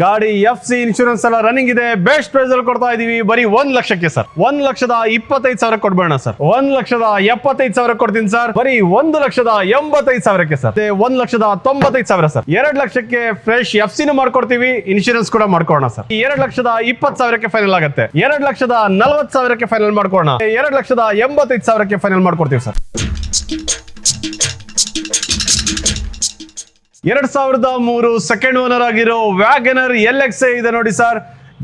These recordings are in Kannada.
ಗಾಡಿ FC ಇನ್ಶೂರೆನ್ಸ್ ಎಲ್ಲ ರನ್ನಿಂಗ್ ಇದೆ. ಬೆಸ್ಟ್ ಪ್ರೈಸ್ ಅಲ್ಲಿ ಕೊಡ್ತಾ ಇದೀವಿ ಬರೀ 1 ಲಕ್ಷಕ್ಕೆ ಸರ್. 1,25,000 ಕೊಡ್ಬೇಡ ಸರ್. 1,75,000 ಕೊಡ್ತೀನಿ ಸರ್. ಬರೀ 1,85,000 ಸರ್. 1,95,000 ಸರ್. 2 ಲಕ್ಷಕ್ಕೆ ಫ್ರೆಶ್ FC ನು ಮಾಡ್ಕೊಡ್ತೀವಿ, ಇನ್ಶೂರೆನ್ಸ್ ಕೂಡ ಮಾಡ್ಕೊಳ್ಳೋಣ ಸರ್. 2,20,000 ಫೈನಲ್ ಆಗುತ್ತೆ. 2,40,000 ಫೈನಲ್ ಮಾಡ್ಕೊಳ್ಳೋಣ. 2,85,000 ಫೈನಲ್ ಮಾಡ್ಕೊಡ್ತೀವಿ ಸರ್. 2003 ಸೆಕೆಂಡ್ ಓನರ್ ಆಗಿರೋ ವ್ಯಾಗನರ್ LXi ಇದೆ ನೋಡಿ ಸರ್.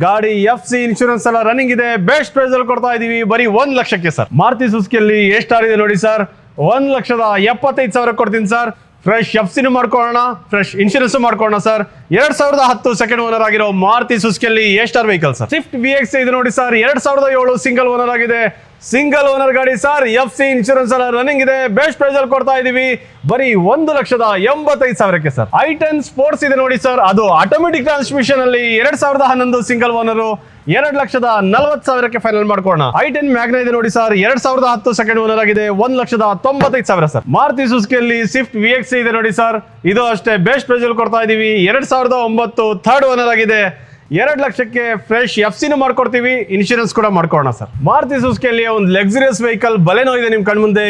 ಗಾಡಿ FC ಇನ್ಶೂರೆನ್ಸ್ ಎಲ್ಲ ರನ್ನಿಂಗ್ ಇದೆ. ಬೆಸ್ಟ್ ಪ್ರೈಸ್ ಅಲ್ಲಿ ಕೊಡ್ತಾ ಇದೀವಿ ಬರೀ 1 ಲಕ್ಷಕ್ಕೆ ಸರ್. ಮಾರುತಿ ಸುಜುಕಿಯಲ್ಲಿ ಎಷ್ಟಾಗಿದೆ ನೋಡಿ ಸರ್. 1,75,000 ಕೊಡ್ತೀನಿ ಸರ್. ಫ್ರೆಶ್ FC ನು ಮಾಡ್ಕೊಳ್ಳೋಣ, ಫ್ರೆಶ್ ಇನ್ಶೂರೆನ್ಸ್ ಮಾಡ್ಕೊಳ್ಳೋಣ ಸರ್. 2010 ಸೆಕೆಂಡ್ ಓನರ್ ಆಗಿರೋ ಮಾರುತಿ ಸುಜುಕಿಯಲ್ಲಿ star vehicle sir. Swift VX ಇದೆ ನೋಡಿ ಸರ್. 2007 ಸಿಂಗಲ್ ಓನರ್ ಆಗಿದೆ. ಸಿಂಗಲ್ ಓನರ್ ಗಾಡಿ ಸರ್. FC ಇನ್ಶೂರೆನ್ಸ್ ಎಲ್ಲ ರನ್ನಿಂಗ್ ಇದೆ. ಬೆಸ್ಟ್ ಪ್ರೈಸ್ ಅಲ್ಲಿ ಕೊಡ್ತಾ ಇದೀವಿ ಬರೀ 1,85,000 ಸರ್. i10 ಸ್ಪೋರ್ಟ್ಸ್ ಇದೆ ನೋಡಿ ಸರ್. ಅದು ಆಟೋಮೆಟಿಕ್ ಟ್ರಾನ್ಸ್ಮಿಷನ್ ಅಲ್ಲಿ 2011 ಸಿಂಗಲ್ ಓನರ್. 2,40,000 ಫೈನಲ್ ಮಾಡ್ಕೊಳ್ಳೋಣ. i10 ಮ್ಯಾಗ್ನಾ ಇದೆ ನೋಡಿ ಸರ್. 2010 ಸೆಕೆಂಡ್ ಓನರ್ ಆಗಿದೆ. 1,95,000 ಸರ್. ಮಾರುತಿ ಸುಜುಕಿಯಲ್ಲಿ ಸ್ವಿಫ್ಟ್ VX ಇದೆ ನೋಡಿ ಸರ್. ಇದು ಅಷ್ಟೇ ಬೆಸ್ಟ್ ಪ್ರೈಸ್ ಅಲ್ಲಿ ಕೊಡ್ತಾ ಇದೀವಿ. 2009 ಥರ್ಡ್ ಓನರ್ ಆಗಿದೆ. 2 ಲಕ್ಷಕ್ಕೆ ಫ್ರೆಶ್ FC ನು ಮಾಡ್ಕೊಡ್ತೀವಿ, ಇನ್ಶೂರೆನ್ಸ್ ಕೂಡ ಮಾಡ್ಕೊಳ್ಳೋಣ ಸರ್. ಮಾರುತಿ ಸುಜುಕಿಯಲ್ಲಿ ಒಂದು ಲಕ್ಸುರಿಯಸ್ ವೆಹಿಕಲ್ ಬಲೆನೋ ಇದೆ ನಿಮ್ ಕಣ್ಮುಂದೆ.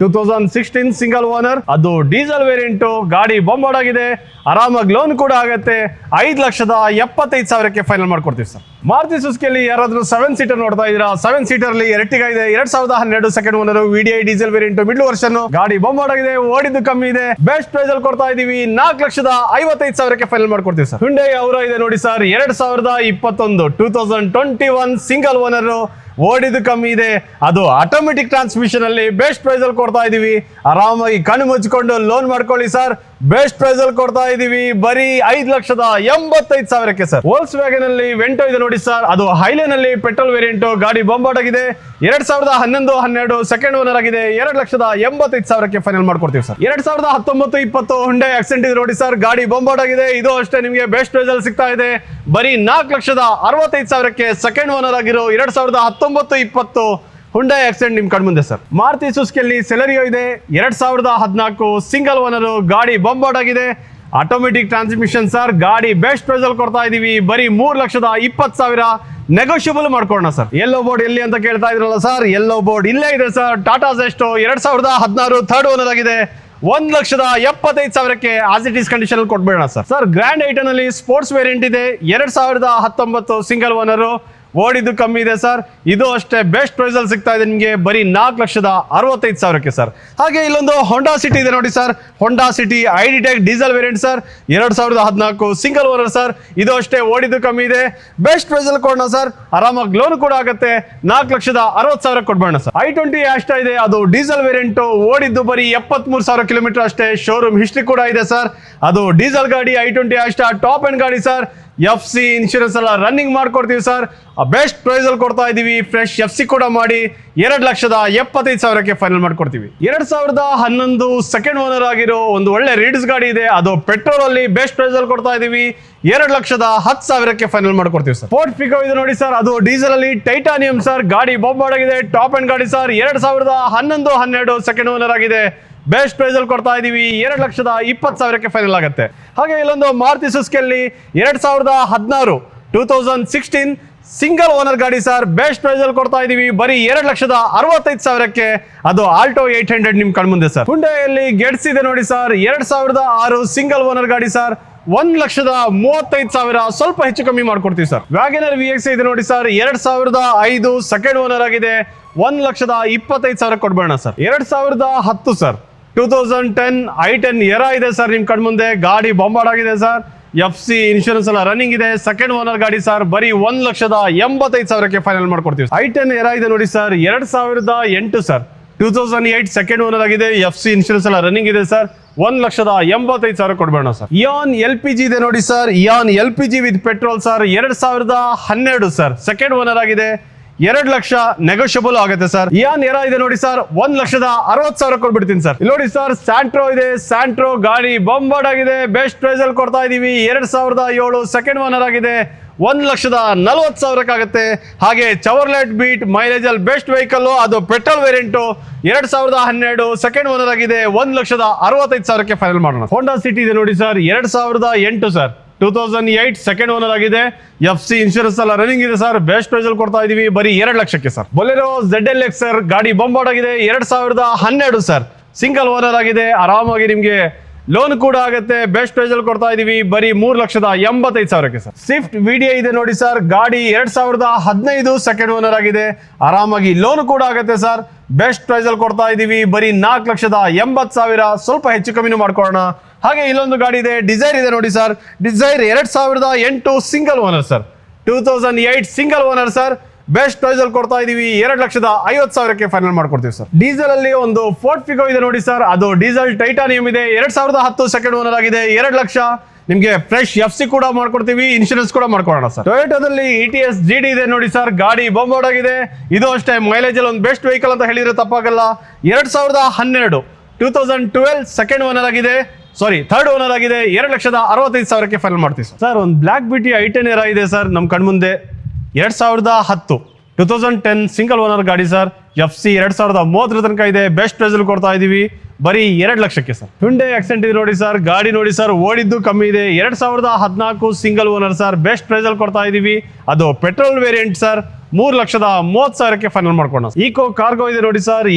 2016 ಸಿಂಗಲ್ ಓನರ್. ಅದು ಡೀಸೆಲ್ ವೇರಿಯಂಟ್. ಗಾಡಿ ಬೊಂಬಾರ್ಡ್ ಆಗಿದೆ. ಆರಾಮಾಗಿ ಲೋನ್ ಕೂಡ ಆಗುತ್ತೆ. 5,75,000 ಫೈನಲ್ ಮಾಡ್ಕೊಡ್ತೀವಿ ಸರ್. ಮಾರುತಿ ಸುಜುಕಿಯಲ್ಲಿ ಯಾರಾದ್ರೂ 7 ಸೀಟರ್ ನೋಡ್ತಾ ಇದೀರಾ? 7 ಸೀಟರ್ ಅಲ್ಲಿ ಎರ್ಟಿಗಾ ಇದೆ. 2012 second owner. VDI diesel variant middle version. ಗಾಡಿ ಬೊಂಬಾರ್ಡ್ ಆಗಿದೆ. ಓಡಿದ್ದು ಕಮ್ಮಿ ಇದೆ. ಬೆಸ್ಟ್ ಪ್ರೈಸ್ ಅಲ್ಲಿ ಕೊಡ್ತಾ ಇದೀವಿ 4,55,000 ಫೈನಲ್ ಮಾಡ್ಕೊಡ್ತೀವಿ ಸರ್. Hyundai Aura ಇದೆ ನೋಡಿ ಸರ್. 2021 single owner. ಓಡಿದ್ದು ಕಮ್ಮಿ ಇದೆ. ಅದು ಆಟೋಮೆಟಿಕ್ ಟ್ರಾನ್ಸ್ಮಿಷನ್ ಅಲ್ಲಿ ಬೆಸ್ಟ್ ಪ್ರೈಸ್ ಅಲ್ಲಿ ಕೊಡ್ತಾ ಇದೀವಿ. ಆರಾಮಾಗಿ ಕಣ್ಣು ಮುಚ್ಚಿಕೊಂಡು ಲೋನ್ ಮಾಡ್ಕೊಳ್ಳಿ ಸರ್. ಬೆಸ್ಟ್ ಪ್ರೈಸ್ ಅಲ್ಲಿ ಕೊಡ್ತಾ ಇದೀವಿ ಬರೀ 5,85,000 ಸರ್. ವೋಲ್ಕ್ಸ್ ವ್ಯಾಗನ್ ಅಲ್ಲಿ ವೆಂಟೋ ಇದೆ ನೋಡಿ ಸರ್. ಅದು ಹೈಲೈನ್ ಅಲ್ಲಿ ಪೆಟ್ರೋಲ್ ವೇರಿಯಂಟ್. ಗಾಡಿ ಬೊಂಬಾರ್ಡ್ ಆಗಿದೆ. 2011 ಸೆಕೆಂಡ್ ಓನರ್ ಆಗಿದೆ. 2,85,000 ಫೈನಲ್ ಮಾಡ್ಕೊಡ್ತೀವಿ ಸರ್. 2019-20 Hyundai Accent ಇದೆ ನೋಡಿ ಸರ್. ಗಾಡಿ ಬೊಂಬಾರ್ಡ್ ಆಗಿದೆ. ಇದು ಅಷ್ಟೇ ನಿಮಗೆ ಬೆಸ್ಟ್ ಪ್ರೈಸ್ ಅಲ್ಲಿ ಸಿಗ್ತಾ ಇದೆ ಬರೀ 4,65,000 ಸೆಕೆಂಡ್ ಓನರ್ ಆಗಿರೋ 2019-20 Hyundai Accent ನಿಮ್ ಕಣ್ಮುಂದೆ ಸರ್. ಮಾರುತಿ ಸುಜುಕಿಯಲ್ಲಿ ಸೆಲೆರಿಯೋ ಇದೆ. 2014 ಸಿಂಗಲ್ ಓನರ್. ಗಾಡಿ ಬೊಂಬಾರ್ಡ್ ಆಗಿದೆ. Automatic transmission sir. ಗಾಡಿ ಬೆಸ್ಟ್ ಪ್ರೈಸ್ ಅಲ್ಲಿ ಕೊಡ್ತಾ ಇದೀವಿ ಬರೀ 3,20,000 ನೆಗೋಷಿಯಬಲ್ ಮಾಡ್ಕೊಳ್ಳೋಣ ಸರ್. ಯೆಲ್ಲೋ ಬೋರ್ಡ್ ಎಲ್ಲಿ ಅಂತ ಕೇಳ್ತಾ ಇದ್ರಲ್ಲ ಸರ್. ಯೆಲ್ಲೋ ಬೋರ್ಡ್ ಇಲ್ಲೇ ಇದೆ sir. Tata just 2016 third owner ಆಗಿದೆ. 1,75,000 ಆಸ್ ಇಟ್ ಈಸ್ ಕಂಡೀಷನ್ ಅಲ್ಲಿ ಕೊಟ್ಬೇಡ ಸರ್. ಗ್ರ್ಯಾಂಡ್ ಐಟನ್ ಅಲ್ಲಿ ಸ್ಪೋರ್ಟ್ಸ್ ವೇರಿಯಂಟ್ ಇದೆ. 2019 ಸಿಂಗಲ್ ಓನರ್. ಓಡಿದ್ದು ಕಮ್ಮಿ ಇದೆ ಸರ್. ಇದು ಅಷ್ಟೇ ಬೆಸ್ಟ್ ಪ್ರೈಸ್ ಅಲ್ಲಿ ಸಿಗ್ತಾ ಇದೆ ನಿಮಗೆ ಬರೀ 4,65,000 ಸರ್. ಹಾಗೆ ಇಲ್ಲೊಂದು ಹೊಂಡಾ ಸಿಟಿ ಇದೆ ನೋಡಿ ಸರ್. ಹೊಂಡಾ city ID tech diesel variant sir. 2014 single owner sir. ಇದು ಅಷ್ಟೇ ಓಡಿದ್ದು ಕಮ್ಮಿ ಇದೆ. ಬೆಸ್ಟ್ ಪ್ರೈಸ್ ಅಲ್ಲಿ ಕೊಡೋಣ ಸರ್. ಆರಾಮಾಗಿ ಲೋನ್ ಕೂಡ ಆಗುತ್ತೆ. 4,60,000 ಕೊಡ್ಬೇಡ ಸರ್. i20 ಅಷ್ಟೇ ಇದೆ. ಅದು ಡೀಸೆಲ್ ವೇರಿಯಂಟ್. ಓಡಿದ್ದು ಬರೀ 73,000 ಕಿಲೋಮೀಟರ್ ಅಷ್ಟೇ. ಶೋರೂಮ್ ಹಿಸ್ಟ್ರಿ ಕೂಡ ಇದೆ ಸರ್. ಅದು ಡೀಸೆಲ್ ಗಾಡಿ. i20 ಅಷ್ಟೇ ಟಾಪ್ ಎಂಡ್ ಗಾಡಿ ಸರ್. FC ಇನ್ಶೂರೆನ್ಸ್ ಎಲ್ಲ ರನ್ನಿಂಗ್ ಮಾಡ್ಕೊಡ್ತೀವಿ ಸರ್. ಬೆಸ್ಟ್ ಪ್ರೈಸ್ ಅಲ್ಲಿ ಕೊಡ್ತಾ ಇದೀವಿ. ಫ್ರೆಶ್ FC ಕೂಡ ಮಾಡಿ 2,75,000 ಫೈನಲ್ ಮಾಡ್ಕೊಡ್ತೀವಿ. 2011 ಸೆಕೆಂಡ್ ಓನರ್ ಆಗಿರೋ ಒಂದು ಒಳ್ಳೆ ರೀಡ್ಸ್ ಗಾಡಿ ಇದೆ. ಅದು ಪೆಟ್ರೋಲ್ ಅಲ್ಲಿ ಬೆಸ್ಟ್ ಪ್ರೈಸ್ ಅಲ್ಲಿ ಕೊಡ್ತಾ ಇದೀವಿ 2,10,000 ಫೈನಲ್ ಮಾಡ್ಕೊಡ್ತೀವಿ ಸರ್. ಫೋರ್ಡ್ ಫಿಗೋ ಇದೆ ನೋಡಿ ಸರ್. ಅದು ಡೀಸೆಲ್ ಅಲ್ಲಿ ಟೈಟಾನಿಯಂ ಸರ್. ಗಾಡಿ ಬೊಂಬಾರ್ಡ್ ಆಗಿದೆ. ಟಾಪ್ ಅಂಡ್ ಗಾಡಿ ಸರ್. 2011 ಸೆಕೆಂಡ್ ಓನರ್ ಆಗಿದೆ. ಬೆಸ್ಟ್ ಪ್ರೈಸ್ ಅಲ್ಲಿ ಕೊಡ್ತಾ ಇದೀವಿ 2,20,000 ಫೈನಲ್ ಆಗುತ್ತೆ. ಹಾಗೆ ಇಲ್ಲೊಂದು ಮಾರುತಿ ಸುಜುಕಿಯಲ್ಲಿ 2016 ಸಿಂಗಲ್ ಓನರ್ ಗಾಡಿ ಸರ್. ಬೆಸ್ಟ್ ಪ್ರೈಸ್ ಅಲ್ಲಿ ಕೊಡ್ತಾ ಇದೀವಿ ಬರೀ 2,65,000. ಅದು ಆಲ್ಟೋ 800 ನಿಮ್ ಕಣ್ಮುಂದೆ ಸರ್. ಹುಂಡೈಯಲ್ಲಿ ಗೆಟ್ಸ್ ಇದೆ ನೋಡಿ ಸರ್. 2006 ಸಿಂಗಲ್ ಓನರ್ ಗಾಡಿ ಸರ್. 1,35,000 ಸ್ವಲ್ಪ ಹೆಚ್ಚು ಕಮ್ಮಿ ಮಾಡ್ಕೊಡ್ತೀವಿ ಸರ್. ವ್ಯಾಗನರ್ VX ಇದೆ ನೋಡಿ ಸರ್. 2005 ಸೆಕೆಂಡ್ ಓನರ್ ಆಗಿದೆ. 1,25,000 ಕೊಡ್ಬೇಡ ಸರ್. 2010 ಸರ್. 2010 i10 ಎರಾ ಇದೆ ಸರ್ ನಿಮ್ ಕಣ್ಮುಂದೆ. ಗಾಡಿ ಬೊಂಬಾರ್ಡ್ ಆಗಿದೆ ಸರ್. FC ಇನ್ಶೂರೆನ್ಸ್ ಎಲ್ಲ ರನ್ನಿಂಗ್ ಇದೆ. ಸೆಕೆಂಡ್ ಓನರ್ ಗಾಡಿ ಸರ್. ಬರೀ 1,85,000 ಫೈನಲ್ ಮಾಡ್ಕೊಡ್ತೀವಿ. i10 ಎರಾ ಇದೆ ನೋಡಿ ಸರ್. 2008 ಸರ್. 2008 ಸೆಕೆಂಡ್ ಓನರ್ ಆಗಿದೆ. FC ಇನ್ಶೂರೆನ್ಸ್ ಎಲ್ಲ ರನ್ನಿಂಗ್ ಇದೆ ಸರ್. 1,85,000 ಕೊಡ್ಬೇಡ ಸರ್. ಇಯಾನ್ LPG ಇದೆ ನೋಡಿ sir. Ian LPG with petrol sir. 2012 sir. Second owner ಆಗಿದೆ. 2 ಲಕ್ಷ ನೆಗೋಷಿಯಬಲ್ ಆಗುತ್ತೆ ಸರ್. ಇಯಾನ್ ಎರಾ ಇದೆ ನೋಡಿ ಸರ್. 1,60,000 ಕೊಡ್ಬಿಡ್ತೀನಿ ಸರ್. ಇಲ್ಲಿ ನೋಡಿ ಸರ್. ಸ್ಯಾಂಟ್ರೋ ಇದೆ. ಸ್ಯಾಂಟ್ರೋ ಗಾಡಿ ಬೊಂಬಾರ್ಡ್ ಆಗಿದೆ. ಬೆಸ್ಟ್ ಪ್ರೈಸ್ ಅಲ್ಲಿ ಕೊಡ್ತಾ ಇದೀವಿ 2007 ಸೆಕೆಂಡ್ ಓನರ್ ಆಗಿದೆ. 1,40,000 ಆಗುತ್ತೆ. ಹಾಗೆ ಚವರ್ಲೆಟ್ ಬೀಟ್ ಮೈಲೇಜ್ ಅಲ್ಲಿ ಬೆಸ್ಟ್ ವೆಹಿಕಲ್. ಅದು ಪೆಟ್ರೋಲ್ ವೇರಿಯಂಟ್. 2012 ಸೆಕೆಂಡ್ ಓನರ್ ಆಗಿದೆ. 1,65,000 ಫೈನಲ್ ಮಾಡೋಣ. ಹೋಂಡಾ ಸಿಟಿ ಇದೆ ನೋಡಿ ಸರ್. 2008 ಸರ್. 2008 ಸೆಕೆಂಡ್ ಓನರ್ ಆಗಿದೆ. FC ಇನ್ಶೂರೆನ್ಸ್ ಎಲ್ಲ ರನ್ನಿಂಗ್ ಇದೆ ಸರ್. ಬೆಸ್ಟ್ ಪ್ರೈಸ್ ಅಲ್ಲಿ ಕೊಡ್ತಾ ಇದೀವಿ ಬರೀ 2 ಲಕ್ಷಕ್ಕೆ ಸರ್. ಬೊಲೆರೋ ZLX ಸರ್, ಗಾಡಿ ಬೊಂಬಾಟ್ ಆಗಿದೆ. 2012 ಸರ್, ಸಿಂಗಲ್ ಓನರ್ ಆಗಿದೆ. ಆರಾಮಾಗಿ ನಿಮ್ಗೆ ಲೋನ್ ಕೂಡ ಆಗುತ್ತೆ. ಬೆಸ್ಟ್ ಪ್ರೈಸ್ ಅಲ್ಲಿ ಕೊಡ್ತಾ ಇದೀವಿ ಬರೀ 3,85,000ಕ್ಕೆ ಸರ್. ಸ್ವಿಫ್ಟ್ VDI ಇದೆ ನೋಡಿ ಸರ್, ಗಾಡಿ 2015 ಸೆಕೆಂಡ್ ಓನರ್ ಆಗಿದೆ. ಆರಾಮಾಗಿ ಲೋನ್ ಕೂಡ ಆಗುತ್ತೆ ಸರ್. ಬೆಸ್ಟ್ ಪ್ರೈಸ್ ಅಲ್ಲಿ ಕೊಡ್ತಾ ಇದೀವಿ ಬರೀ 4,80,000. ಸ್ವಲ್ಪ ಹೆಚ್ಚು ಕಮ್ಮಿನೂ ಮಾಡ್ಕೊಳ್ಳೋಣ. ಹಾಗೆ ಇಲ್ಲೊಂದು ಗಾಡಿ ಇದೆ, ಡಿಸೈರ್ ಇದೆ ನೋಡಿ sir. Dzire 2008 single owner sir. 2008 single owner sir. Best price ಅಲ್ಲಿ ಕೊಡ್ತಾ ಇದೀವಿ 2,50,000ಕ್ಕೆ ಫೈನಲ್ ಮಾಡ್ಕೊಡ್ತೀವಿ ಸರ್. ಡೀಸೆಲ್ ಅಲ್ಲಿ ಒಂದು ಫೋರ್ಟ್ ಫಿಗೋ ಇದೆ ನೋಡಿ ಸರ್, ಅದು ಡೀಸೆಲ್ ಟೈಟಾನಿಯಂ ಇದೆ. 2010 ಸೆಕೆಂಡ್ ಓನರ್ ಆಗಿದೆ. 2 ಲಕ್ಷ. ನಿಮ್ಗೆ ಫ್ರೆಶ್ FC ಕೂಡ ಮಾಡ್ಕೊಡ್ತೀವಿ, ಇನ್ಶೂರೆನ್ಸ್ ಕೂಡ ಮಾಡ್ಕೊಡೋಣ ಸರ್. ಟೊಯೋಟಾದಲ್ಲಿ ETS GD ಇದೆ ನೋಡಿ ಸರ್, ಗಾಡಿ ಬೊಂಬಾಟ್ ಆಗಿದೆ. ಇದು ಅಷ್ಟೇ ಮೈಲೇಜ್ ಅಲ್ಲಿ ಒಂದು ಬೆಸ್ಟ್ ವೆಹಿಕಲ್ ಅಂತ ಹೇಳಿದ್ರೆ ತಪ್ಪಾಗಲ್ಲ. 2012 ಸೆಕೆಂಡ್ ಓನರ್ ಆಗಿದೆ. ಥರ್ಡ್ ಓನರ್ ಆಗಿದೆ. 2,65,000ಕ್ಕೆ ಫೈನಲ್ ಮಾಡ್ತೀವಿ ಸರ್. ಒಂದು ಬ್ಲಾಕ್ ಬಿಟಿ i10 ಎರ ಇದೆ ಸರ್ ನಮ್ ಕಣ್ಮುಂದೆ. 2010 ಸಿಂಗಲ್ ಓನರ್ ಗಾಡಿ ಸರ್. FC 2030 ತನಕ ಇದೆ. ಬೆಸ್ಟ್ ಪ್ರೈಸ್ ಅಲ್ಲಿ ಕೊಡ್ತಾ ಇದೀವಿ ಬರೀ 2 ಲಕ್ಷಕ್ಕೆ ಸರ್. Hyundai Accent ಇದೆ ನೋಡಿ ಸರ್, ಗಾಡಿ ನೋಡಿ ಸರ್, ಓಡಿದ್ದು ಕಮ್ಮಿ ಇದೆ. 2014 single owner sir. Best price ಅಲ್ಲಿ ಕೊಡ್ತಾ ಇದೀವಿ. ಅದು ಪೆಟ್ರೋಲ್ ವೇರಿಯಂಟ್ ಸರ್. 3,30,000ಕ್ಕೆ ಫೈನಲ್ ಮಾಡ್ಕೊಳ್ಳೋಣ. ಈಕೋ ಕಾರ್ಗೋ ಇದೆ ನೋಡಿ ಸರ್,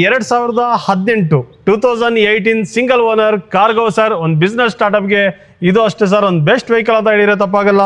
2018 ಸಿಂಗಲ್ ಓನರ್ ಕಾರ್ಗೋ ಸರ್. ಒಂದು ಬಿಸ್ನೆಸ್ ಸ್ಟಾರ್ಟ್ಅಪ್ಗೆ ಇದು ಅಷ್ಟೇ ಸರ್, ಒಂದು ಬೆಸ್ಟ್ ವೆಹಿಕಲ್ ಅಂತ ಹೇಳಿದ್ರೆ ತಪ್ಪಾಗಲ್ಲ.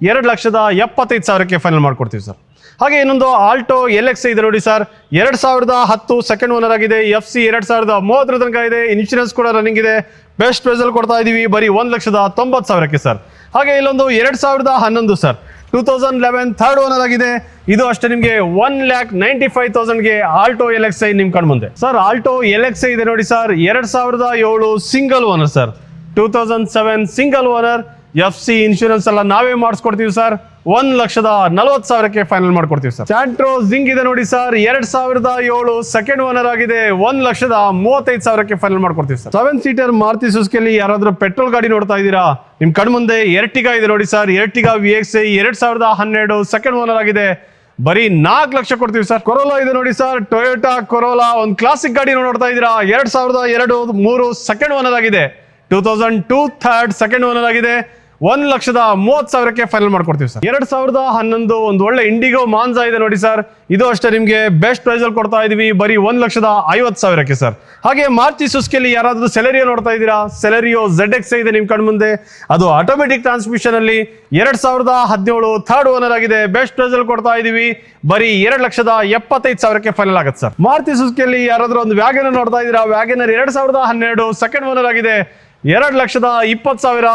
2,75,000ಕ್ಕೆ ಫೈನಲ್ ಮಾಡ್ಕೊಡ್ತೀವಿ ಸರ್. ಹಾಗೆ ಇನ್ನೊಂದು ಆಲ್ಟೋ LX ಇದೆ ನೋಡಿ ಸರ್, 2010 ಸೆಕೆಂಡ್ ಓನರ್ ಆಗಿದೆ. FC 2030 ತನಕ ಇದೆ. ಇನ್ಶೂರೆನ್ಸ್ ಕೂಡ ರನ್ನಿಂಗ್ ಇದೆ. ಬೆಸ್ಟ್ ಪ್ರೈಸ್ ಅಲ್ಲಿ ಕೊಡ್ತಾ ಇದೀವಿ ಬರೀ 1,90,000ಕ್ಕೆ ಸರ್. ಹಾಗೆ ಇಲ್ಲೊಂದು 2011 ಸರ್, 2011 ಥರ್ಡ್ ಓನರ್ ಆಗಿದೆ. ಇದು ಅಷ್ಟೇ ನಿಮಗೆ 1,95,000ಗೆ ಆಲ್ಟೋ LXi ನಿಮ್ ಕಣ್ಮುಂದೆ ಸರ್. ಆಲ್ಟೋ LXi ಇದೆ ನೋಡಿ sir, 2007 single owner sir. 2007 single owner. FC insurance ಎಲ್ಲ ನಾವೇ ಮಾಡಿಸ್ಕೊಡ್ತೀವಿ ಸರ್. 1,40,000ಕ್ಕೆ ಫೈನಲ್ ಮಾಡ್ಕೊಡ್ತೀವಿ ಸರ್. ಸ್ಯಾಂಟ್ರೋ ಜಿಂಗ್ ಇದೆ ನೋಡಿ ಸರ್, 2007 ಸೆಕೆಂಡ್ ಓನರ್ ಆಗಿದೆ. 1,35,000ಕ್ಕೆ ಫೈನಲ್ ಮಾಡ್ಕೊಡ್ತೀವಿ ಸರ್. 7 ಸೀಟರ್ ಮಾರುತಿ ಸುಜುಕಿಯಲ್ಲಿ ಯಾರಾದ್ರೂ ಪೆಟ್ರೋಲ್ ಗಾಡಿ ನೋಡ್ತಾ ಇದ್ದೀರಾ, ನಿಮ್ ಕಣ್ಮುಂದೆ ಎರ್ಟಿಗಾ ಇದೆ ನೋಡಿ sir. Ertiga VXi 2012 second owner ಆಗಿದೆ. ಬರೀ 4 ಲಕ್ಷ ಕೊಡ್ತೀವಿ ಸರ್. ಕೊರೋಲಾ ಇದೆ ನೋಡಿ ಸರ್, ಟೊಯೋಟಾ ಕೊರೋಲಾ, ಒಂದು ಕ್ಲಾಸಿಕ್ ಗಾಡಿ ನೋಡ್ತಾ ಇದ್ದೀರಾ. 2002-3 ಸೆಕೆಂಡ್ ಓನರ್ ಆಗಿದೆ. 2002 ಥರ್ಡ್ ಸೆಕೆಂಡ್ ಓನರ್ ಆಗಿದೆ. 1,30,000ಕ್ಕೆ ಫೈನಲ್ ಮಾಡ್ಕೊಡ್ತೀವಿ ಸರ್. 2011 ಒಂದು ಒಳ್ಳೆ ಇಂಡಿಗೋ ಮಾನ್ಸಾ ಇದೆ ನೋಡಿ ಸರ್. ಇದು ಅಷ್ಟೇ ನಿಮಗೆ ಬೆಸ್ಟ್ ಪ್ರೈಸ್ ಅಲ್ಲಿ ಕೊಡ್ತಾ ಇದೀವಿ ಬರೀ 1,50,000ಕ್ಕೆ ಸರ್. ಹಾಗೆ ಮಾರುತಿ ಸುಜುಕಿಯಲ್ಲಿ ಯಾರಾದ್ರೂ ಸೆಲೆರಿಯೋ ನೋಡ್ತಾ ಇದ್ದೀರಾ, ಸೆಲೆರಿಯೋ ZX ಇದೆ ನಿಮ್ ಕಣ್ಮುಂದೆ. ಅದು ಆಟೋಮೆಟಿಕ್ ಟ್ರಾನ್ಸ್ಮಿಷನ್ ಅಲ್ಲಿ 2017 ಥರ್ಡ್ ಓನರ್ ಆಗಿದೆ. ಬೆಸ್ಟ್ ಪ್ರೈಸ್ ಅಲ್ಲಿ ಕೊಡ್ತಾ ಇದೀವಿ ಬರೀ 2,75,000ಕ್ಕೆ ಫೈನಲ್ ಆಗುತ್ತೆ ಸರ್. ಮಾರುತಿ ಸುಜುಕಿಯಲ್ಲಿ ಯಾರಾದ್ರೂ ಒಂದು ವ್ಯಾಗನರ್ ನೋಡ್ತಾ ಇದ್ದೀರಾ, ವ್ಯಾಗನರ್ 2012 ಸೆಕೆಂಡ್ ಓನರ್ ಆಗಿದೆ. 2,20,000.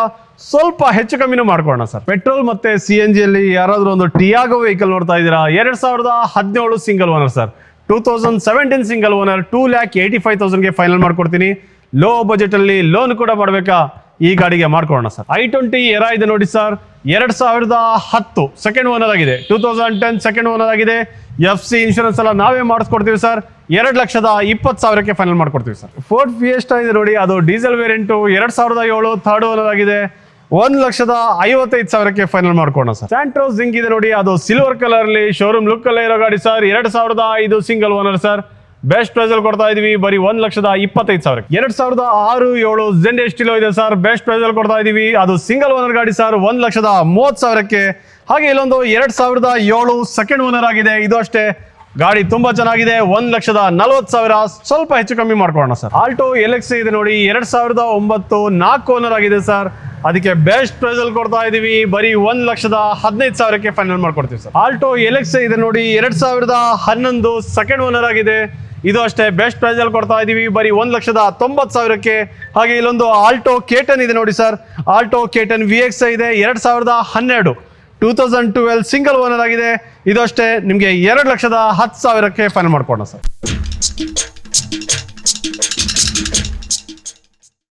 ಸ್ವಲ್ಪ ಹೆಚ್ಚು ಕಮ್ಮಿನೂ ಮಾಡ್ಕೊಳ್ಳೋಣ ಸರ್. ಪೆಟ್ರೋಲ್ ಮತ್ತೆ CNG ಅಲ್ಲಿ ಯಾರಾದ್ರೂ ಒಂದು ಟಿಯಾಗೋ ವೆಹಿಕಲ್ ನೋಡ್ತಾ ಇದ್ದೀರಾ, 2017 single owner sir. 2017 single owner. 2,85,000ಗೆ ಫೈನಲ್ ಮಾಡ್ಕೊಡ್ತೀನಿ. ಲೋ ಬಜೆಟ್ ಅಲ್ಲಿ ಲೋನ್ ಕೂಡ ಮಾಡ್ಬೇಕಾ, ಈ ಗಾಡಿಗೆ ಮಾಡ್ಕೊಳ್ಳೋಣ ಸರ್. i20 ಎರಾ ಇದೆ ನೋಡಿ ಸರ್, 2010 ಸೆಕೆಂಡ್ ಓನರ್ ಆಗಿದೆ. 2010 ಸೆಕೆಂಡ್ ಓನರ್ ಆಗಿದೆ. FC ಇನ್ಶೂರೆನ್ಸ್ ಎಲ್ಲ ನಾವೇ ಮಾಡಿಸ್ಕೊಡ್ತೀವಿ ಸರ್. 2,20,000ಕ್ಕೆ ಫೈನಲ್ ಮಾಡ್ಕೊಡ್ತೀವಿ ಸರ್. ಫೋರ್ಡ್ ಫಿಯೆಸ್ಟಾ ಇದೆ ನೋಡಿ, ಅದು ಡೀಸೆಲ್ ವೇರಿಯಂಟ್. 2007 ಥರ್ಡ್ ಓನರ್ ಆಗಿದೆ. 1,55,000ಕ್ಕೆ ಫೈನಲ್ ಮಾಡ್ಕೊಳ್ಳೋಣ ಸರ್. ಸ್ಯಾಂಟ್ರೋ ಜಿಂಗ್ ಇದೆ ನೋಡಿ, ಅದು ಸಿಲ್ವರ್ ಕಲರ್ ಅಲ್ಲಿ ಶೋರೂಮ್ ಲುಕ್ ಅಲ್ಲೇ ಇರೋ ಗಾಡಿ sir. 2005 single owner sir. Best price ಅಲ್ಲಿ ಕೊಡ್ತಾ ಇದೀವಿ ಬರೀ 1,25,000ಕ್ಕೆ. 2006-7 ಜೆಂಡ್ ಎಸ್ಟಿಲೋ ಇದೆ ಸರ್. ಬೆಸ್ಟ್ ಪ್ರೈಸ್ ಅಲ್ಲಿ ಕೊಡ್ತಾ ಇದೀವಿ. ಅದು ಸಿಂಗಲ್ ಓನರ್ ಗಾಡಿ ಸರ್. 1,30,000ಕ್ಕೆ. ಹಾಗೆ ಇಲ್ಲೊಂದು 2007 ಸೆಕೆಂಡ್ ಓನರ್ ಆಗಿದೆ. ಇದು ಅಷ್ಟೇ ಗಾಡಿ ತುಂಬಾ ಚೆನ್ನಾಗಿದೆ. 1,40,000. ಸ್ವಲ್ಪ ಹೆಚ್ಚು ಕಮ್ಮಿ ಮಾಡ್ಕೊಳ್ಳೋಣ ಸರ್. ಆಲ್ಟೋ LX ಇದೆ ನೋಡಿ, 2009 4 ಓನರ್ ಆಗಿದೆ ಸರ್. ಅದಕ್ಕೆ ಬೆಸ್ಟ್ ಪ್ರೈಸ್ ಅಲ್ಲಿ ಕೊಡ್ತಾ ಇದೀವಿ ಬರೀ 1,15,000ಕ್ಕೆ ಫೈನಲ್ ಮಾಡ್ಕೊಡ್ತೀವಿ ಸರ್. ಆಲ್ಟೋ LX ಇದೆ ನೋಡಿ, 2011 ಸೆಕೆಂಡ್ ಓನರ್ ಆಗಿದೆ. ಇದು ಅಷ್ಟೇ ಬೆಸ್ಟ್ ಪ್ರೈಸ್ ಅಲ್ಲಿ ಕೊಡ್ತಾ ಇದೀವಿ ಬರೀ 1,90,000ಕ್ಕೆ. ಹಾಗೆ ಇಲ್ಲೊಂದು ಆಲ್ಟೋ K10 ಇದೆ ನೋಡಿ ಸರ್. ಆಲ್ಟೋ K10 VXi ಇದೆ. 2012 2012 ಸಿಂಗಲ್ ಓನರ್ ಆಗಿದೆ. ಇದು ಅಷ್ಟೇ ನಿಮಗೆ 2,10,000ಕ್ಕೆ ಫೈನಲ್ ಮಾಡ್ಕೊಡೋಣ ಸರ್.